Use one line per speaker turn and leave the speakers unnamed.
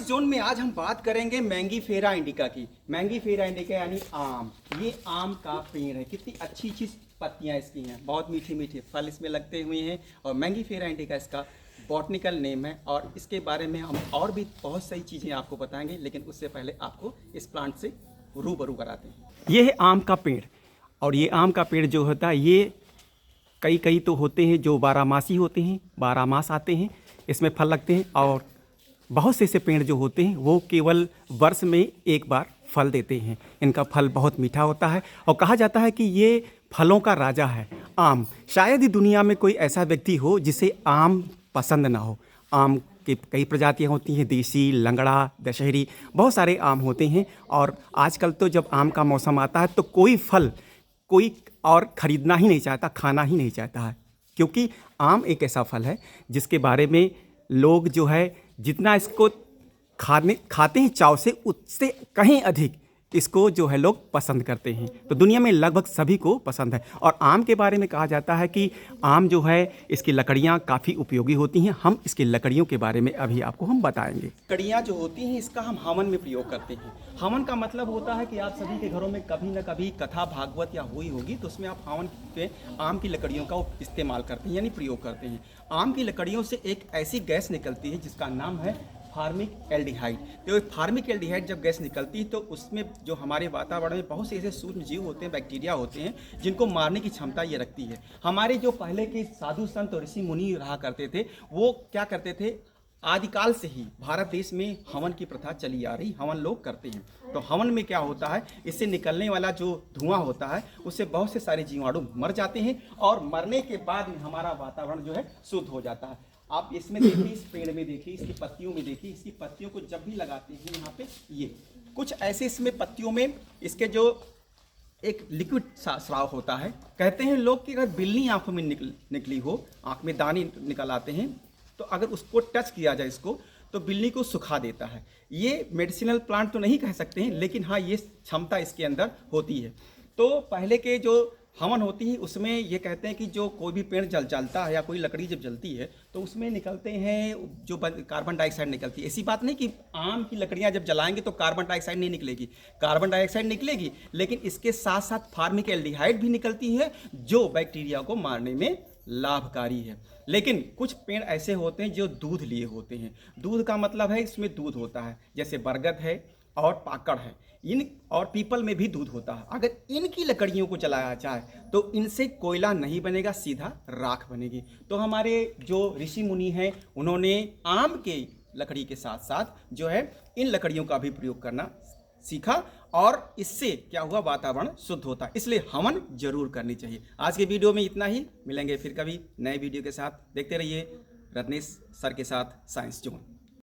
Science zone में आज हम बात करेंगे मैंगीफेरा इंडिका की। मैंगीफेरा इंडिका यानी आम। ये आम का पेड़ है, कितनी अच्छी अच्छी पत्तियां इसकी हैं, बहुत मीठे मीठे फल इसमें लगते हुए हैं। और मैंगीफेरा इंडिका इसका बॉटनिकल नेम है। और इसके बारे में हम और भी बहुत सारी चीज़ें आपको बताएंगे, लेकिन उससे पहले आपको इस प्लांट से रूबरू कराते हैं। ये है आम का पेड़। और ये आम का पेड़ जो होता है, ये कई तो होते हैं जो 12 मासी होते हैं, 12 मास आते हैं, इसमें फल लगते हैं। और बहुत से ऐसे पेड़ जो होते हैं वो केवल वर्ष में एक बार फल देते हैं। इनका फल बहुत मीठा होता है और कहा जाता है कि ये फलों का राजा है आम। शायद ही दुनिया में कोई ऐसा व्यक्ति हो जिसे आम पसंद ना हो। आम की कई प्रजातियां होती हैं, देसी, लंगड़ा, दशहरी, बहुत सारे आम होते हैं। और आजकल तो जब आम का मौसम आता है तो कोई फल कोई और ख़रीदना ही नहीं चाहता, खाना ही नहीं चाहता है, क्योंकि आम एक ऐसा फल है जिसके बारे में लोग जो है जितना इसको खाते हैं चाव से, उससे कहीं अधिक इसको जो है लोग पसंद करते हैं। तो दुनिया में लगभग सभी को पसंद है। और आम के बारे में कहा जाता है कि आम जो है इसकी लकड़ियाँ काफ़ी उपयोगी होती हैं। हम इसकी लकड़ियों के बारे में अभी आपको हम बताएंगे। लकड़ियाँ जो होती हैं इसका हम हवन में प्रयोग करते हैं। हवन का मतलब होता है कि आप सभी के घरों में कभी ना कभी कथा भागवत या हुई होगी, तो उसमें आप हवन पे आम की लकड़ियों का इस्तेमाल करते हैं, यानी प्रयोग करते हैं। आम की लकड़ियों से एक ऐसी गैस निकलती है जिसका नाम है फार्मिक एल्डिहाइड। तो फार्मिक एल्डिहाइड जब गैस निकलती है तो उसमें जो हमारे वातावरण में बहुत से ऐसे सूक्ष्म जीव होते हैं, बैक्टीरिया होते हैं, जिनको मारने की क्षमता ये रखती है। हमारे जो पहले के साधु संत और ऋषि मुनि रहा करते थे, वो क्या करते थे, आदिकाल से ही भारत देश में हवन की प्रथा चली आ रही, हवन लोग करते हैं। तो हवन में क्या होता है, इससे निकलने वाला जो धुआं होता है उससे बहुत से सारे जीवाणु मर जाते हैं और मरने के बाद में हमारा वातावरण जो है शुद्ध हो जाता है। आप इसमें देखिए, इस पेड़ में देखिए, इसकी पत्तियों में देखिए, इसकी पत्तियों को जब भी लगाते हैं यहाँ पे, ये कुछ ऐसे इसमें पत्तियों में इसके जो एक लिक्विड स्राव होता है। कहते हैं लोग कि अगर बिल्ली आंखों में निकली हो, आंख में दाने निकल आते हैं, तो अगर उसको टच किया जाए इसको, तो बिल्ली को सुखा देता है। ये मेडिसिनल प्लांट तो नहीं कह सकते हैं, लेकिन हाँ ये क्षमता इसके अंदर होती है। तो पहले के जो हवन होती है उसमें ये कहते हैं कि जो कोई भी पेड़ जलता है या कोई लकड़ी जब जलती है तो उसमें निकलते हैं जो कार्बन डाइऑक्साइड निकलती है। ऐसी बात नहीं कि आम की लकड़ियां जब जलाएंगे तो कार्बन डाइऑक्साइड नहीं निकलेगी, कार्बन डाइऑक्साइड निकलेगी, लेकिन इसके साथ साथ फार्मिक एल्डिहाइड भी निकलती है जो बैक्टीरिया को मारने में लाभकारी है। लेकिन कुछ पेड़ ऐसे होते हैं जो दूध लिए होते हैं। दूध का मतलब है इसमें दूध होता है, जैसे बरगद है और पाकड़ है, इन और पीपल में भी दूध होता है। अगर इनकी लकड़ियों को जलाया जाए तो इनसे कोयला नहीं बनेगा, सीधा राख बनेगी। तो हमारे जो ऋषि मुनि हैं उन्होंने आम के लकड़ी के साथ साथ जो है इन लकड़ियों का भी प्रयोग करना सीखा और इससे क्या हुआ, वातावरण शुद्ध होता है। इसलिए हवन जरूर करनी चाहिए। आज के वीडियो में इतना ही, मिलेंगे फिर कभी नए वीडियो के साथ। देखते रहिए रत्नेश सर के साथ साइंस जोन।